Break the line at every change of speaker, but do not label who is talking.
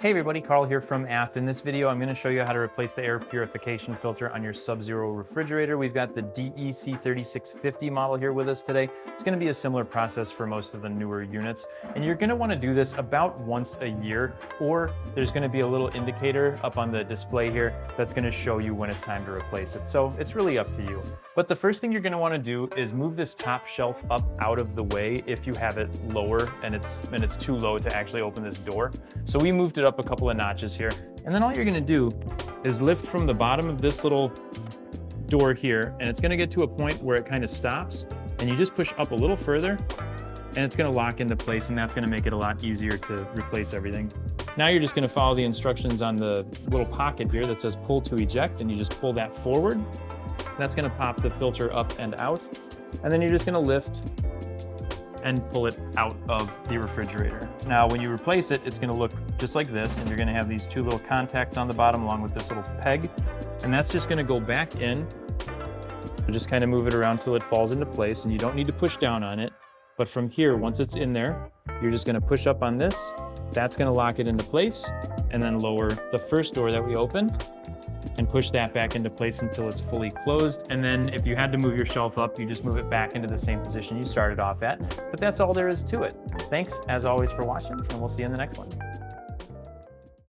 Hey everybody, Carl here from Abt. In this video, I'm going to show you how to replace the air purification filter on your SubZero refrigerator. We've got the DEC3650 model here with us today. It's going to be a similar process for most of the newer units. And you're going to want to do this about once a year, or there's going to be a little indicator up on the display here that's going to show you when it's time to replace it. So it's really up to you. But the first thing you're going to want to do is move this top shelf up out of the way if you have it lower and it's too low to actually open this door. So we moved it up a couple of notches here. And then all you're gonna do is lift from the bottom of this little door here, and it's gonna get to a point where it kind of stops, and you just push up a little further, and it's gonna lock into place, and that's gonna make it a lot easier to replace everything. Now you're just gonna follow the instructions on the little pocket here that says pull to eject, and you just pull that forward. That's gonna pop the filter up and out, and then you're just gonna lift and pull it out of the refrigerator. Now, when you replace it, it's gonna look just like this, and you're gonna have these two little contacts on the bottom along with this little peg, and that's just gonna go back in. Just kind of move it around till it falls into place, and you don't need to push down on it. But from here, once it's in there, you're just gonna push up on this. That's gonna lock it into place, and then lower the first door that we opened, and push that back into place until it's fully closed. And then if you had to move your shelf up, you just move it back into the same position you started off at. But that's all there is to it. Thanks, as always, for watching, and we'll see you in the next one.